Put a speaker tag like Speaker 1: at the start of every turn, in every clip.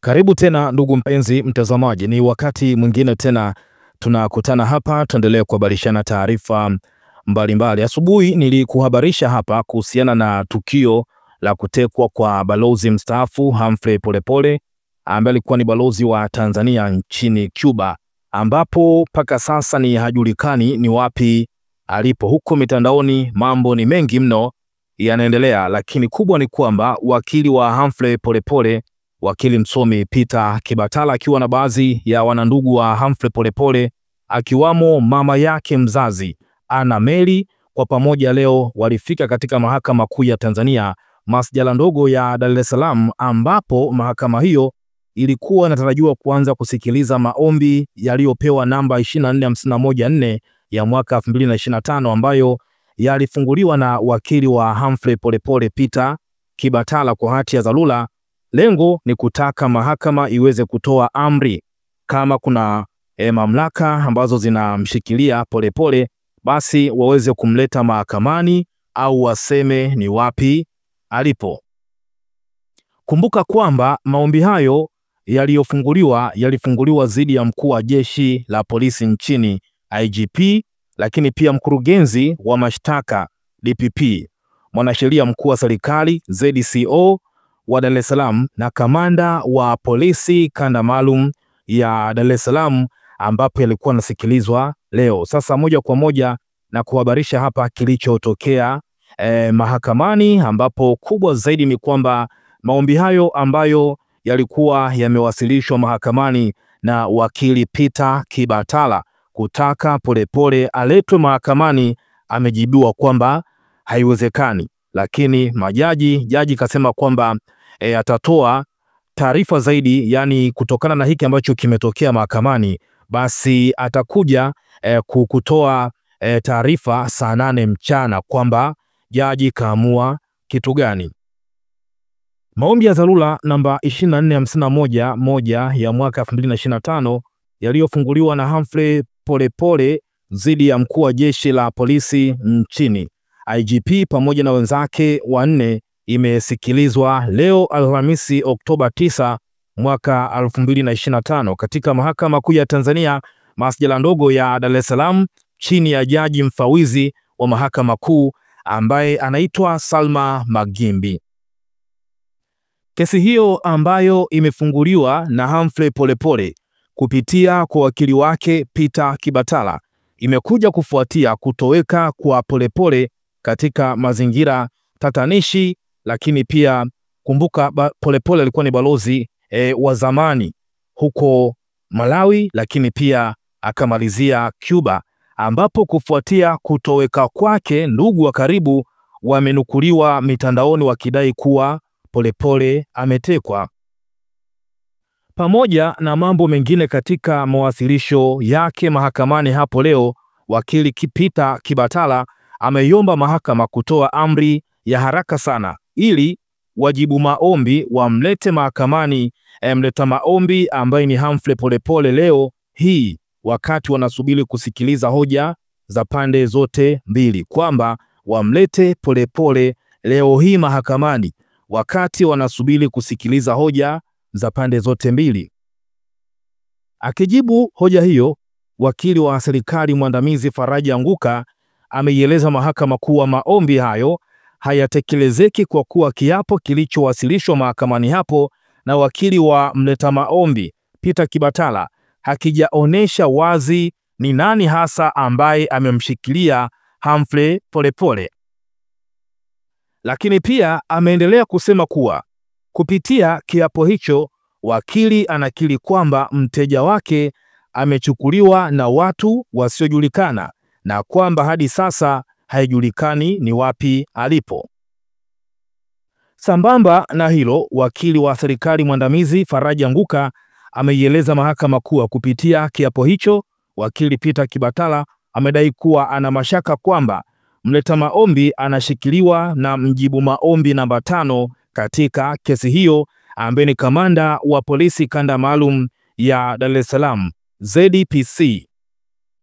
Speaker 1: Karibu tena ndugu mpenzi mtazamaji, ni wakati mwingine tena tunakutana hapa, tuendelee kuhabarishana taarifa mbalimbali. Asubuhi nilikuhabarisha hapa kuhusiana na tukio la kutekwa kwa balozi mstaafu Humphrey Polepole ambaye alikuwa ni balozi wa Tanzania nchini Cuba, ambapo mpaka sasa ni hajulikani ni wapi alipo. Huko mitandaoni mambo ni mengi mno yanaendelea, lakini kubwa ni kwamba wakili wa Humphrey Polepole, wakili msomi Peter Kibatala, akiwa na baadhi ya wanandugu wa Humphrey Polepole akiwamo mama yake mzazi Anna Mary, kwa pamoja leo walifika katika mahakama kuu ya Tanzania masjala ndogo ya Dar es Salaam, ambapo mahakama hiyo ilikuwa inatarajiwa kuanza kusikiliza maombi yaliyopewa namba 24514 ya mwaka 2025 ambayo yalifunguliwa na wakili wa Humphrey Polepole Peter Kibatala kwa hati ya dharura. Lengo ni kutaka mahakama iweze kutoa amri kama kuna mamlaka ambazo zinamshikilia Polepole basi waweze kumleta mahakamani au waseme ni wapi alipo. Kumbuka kwamba maombi hayo yalifunguliwa dhidi ya mkuu wa jeshi la polisi nchini IGP, lakini pia mkurugenzi wa mashtaka DPP, mwanasheria mkuu wa serikali ZCO wa Dar es Salaam na kamanda wa polisi kanda maalum ya Dar es Salaam, ambapo yalikuwa nasikilizwa leo. Sasa moja kwa moja na kuhabarisha hapa kilichotokea mahakamani, ambapo kubwa zaidi ni kwamba maombi hayo ambayo yalikuwa yamewasilishwa mahakamani na wakili Peter Kibatala kutaka Polepole aletwe mahakamani, amejibiwa kwamba haiwezekani, lakini jaji kasema kwamba atatoa taarifa zaidi, yani kutokana na hiki ambacho kimetokea mahakamani, basi atakuja kutoa taarifa saa 8 mchana kwamba jaji kaamua kitu gani. Maombi ya dharura namba 24511 ya mwaka 2025 yaliyofunguliwa na Humphrey Polepole dhidi ya mkuu wa jeshi la polisi nchini IGP pamoja na wenzake wanne imesikilizwa leo Alhamisi Oktoba 9 mwaka 2025 katika mahakama kuu ya Tanzania masjala ndogo ya Dar es Salaam chini ya jaji mfawizi wa mahakama kuu ambaye anaitwa Salma Magimbi. Kesi hiyo ambayo imefunguliwa na Humphrey Polepole kupitia kwa wakili wake Peter Kibatala imekuja kufuatia kutoweka kwa Polepole katika mazingira tatanishi, lakini pia kumbuka Polepole alikuwa ni balozi wa zamani huko Malawi, lakini pia akamalizia Cuba, ambapo kufuatia kutoweka kwake ndugu wa karibu wamenukuliwa mitandaoni wakidai kuwa Polepole ametekwa. Pamoja na mambo mengine katika mawasilisho yake mahakamani hapo leo, wakili Peter Kibatala ameiomba mahakama kutoa amri ya haraka sana ili wajibu maombi wamlete mahakamani mleta maombi ambaye ni Humphrey Polepole leo hii, wakati wanasubiri kusikiliza hoja za pande zote mbili, kwamba wamlete Polepole leo hii mahakamani wakati wanasubiri kusikiliza hoja za pande zote mbili. Akijibu hoja hiyo, wakili wa serikali mwandamizi Faraja Nguka ameieleza mahakama kuwa maombi hayo hayatekelezeki kwa kuwa kiapo kilichowasilishwa mahakamani hapo na wakili wa mleta maombi Peter Kibatala hakijaonesha wazi ni nani hasa ambaye amemshikilia Humphrey Polepole. Lakini pia ameendelea kusema kuwa kupitia kiapo hicho wakili anakiri kwamba mteja wake amechukuliwa na watu wasiojulikana na kwamba hadi sasa haijulikani ni wapi alipo. Sambamba na hilo, wakili wa serikali mwandamizi Faraja Nguka ameieleza mahakama kuwa kupitia kiapo hicho wakili Peter Kibatala amedai kuwa ana mashaka kwamba mleta maombi anashikiliwa na mjibu maombi namba 5 katika kesi hiyo ambaye ni kamanda wa polisi kanda maalum ya Dar es Salaam ZPC.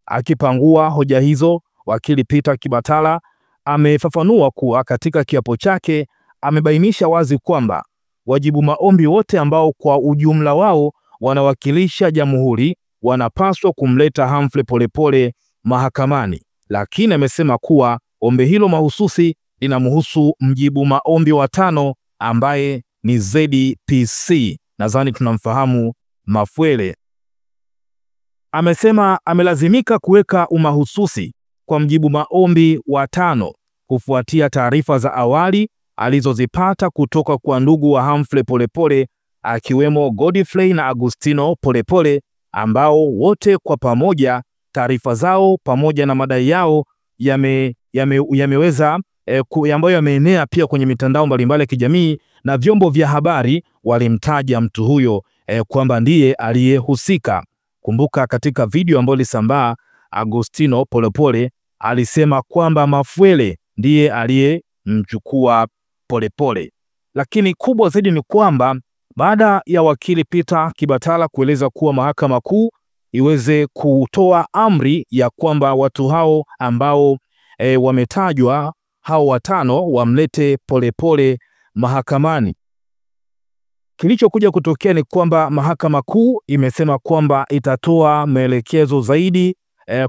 Speaker 1: Akipangua hoja hizo, wakili Peter Kibatala amefafanua kuwa katika kiapo chake amebainisha wazi kwamba wajibu maombi wote ambao kwa ujumla wao wanawakilisha jamhuri wanapaswa kumleta Humphrey Polepole mahakamani, lakini amesema kuwa ombi hilo mahususi linamhusu mjibu maombi wa 5 ambaye ni ZPC. Nadhani tunamfahamu Mafwele. Amesema amelazimika kuweka umahususi kwa mjibu maombi wa 5 kufuatia taarifa za awali alizozipata kutoka kwa ndugu wa Humphrey Polepole akiwemo Godfrey na Agustino Polepole, ambao wote kwa pamoja taarifa zao pamoja na madai yao ambayo yameenea pia kwenye mitandao mbalimbali ya kijamii na vyombo vya habari walimtaja mtu huyo kwamba ndiye aliyehusika. Kumbuka katika video ambayo ilisambaa, Agustino Polepole alisema kwamba Mafwele ndiye aliyemchukua Polepole. Lakini kubwa zaidi ni kwamba baada ya wakili Peter Kibatala kueleza kuwa Mahakama Kuu iweze kutoa amri ya kwamba watu hao ambao wametajwa hao 5 wamlete Polepole mahakamani, kilichokuja kutokea ni kwamba Mahakama Kuu imesema kwamba itatoa maelekezo zaidi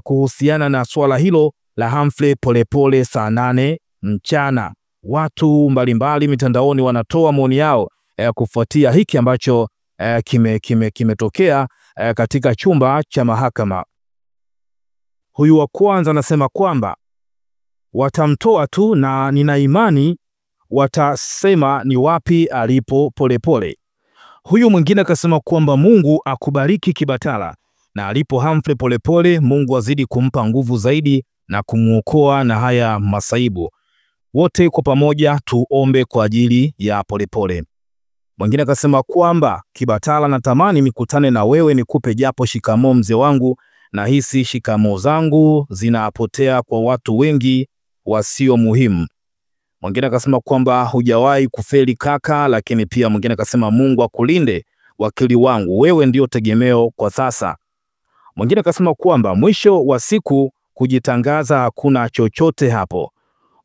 Speaker 1: kuhusiana na swala hilo la Humphrey Polepole saa 8 mchana. Watu mbalimbali mitandaoni wanatoa maoni yao kufuatia hiki ambacho kimetokea katika chumba cha mahakama. Huyu wa kwanza anasema kwamba watamtoa tu na nina imani watasema ni wapi alipo Polepole. Huyu mwingine akasema kwamba Mungu akubariki Kibatala, na alipo Humphrey Polepole Mungu azidi kumpa nguvu zaidi na kumuokoa na haya masaibu. Wote kwa pamoja tuombe kwa ajili ya Polepole. Mwingine akasema kwamba Kibatala, natamani mikutane na wewe nikupe japo shikamoo mzee wangu, na hisi shikamoo zangu zinapotea kwa watu wengi wasio muhimu. Mwingine akasema kwamba hujawahi kufeli kaka, lakini pia mwingine akasema Mungu akulinde wakili wangu, wewe ndio tegemeo kwa sasa. Mwingine akasema kwamba mwisho wa siku kujitangaza hakuna chochote hapo.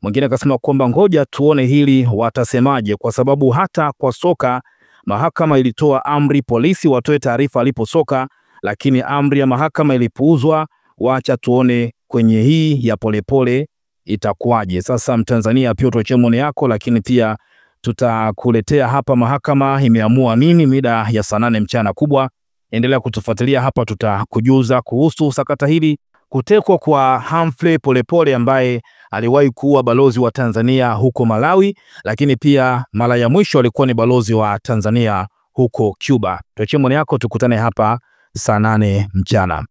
Speaker 1: Mwingine akasema kwamba ngoja tuone hili watasemaje, kwa sababu hata kwa soka mahakama ilitoa amri polisi watoe taarifa alipo soka, lakini amri ya mahakama ilipuuzwa. Wacha tuone kwenye hii ya Polepole itakuwaje. Sasa Mtanzania pia tuache maoni yako, lakini pia tutakuletea hapa mahakama imeamua nini mida ya saa 8 mchana kubwa. Endelea kutufuatilia hapa, tutakujuza kuhusu sakata hili, kutekwa kwa Humphrey Polepole ambaye aliwahi kuwa balozi wa Tanzania huko Malawi, lakini pia mara ya mwisho alikuwa ni balozi wa Tanzania huko Cuba. Tuache maoni yako, tukutane hapa saa 8 mchana.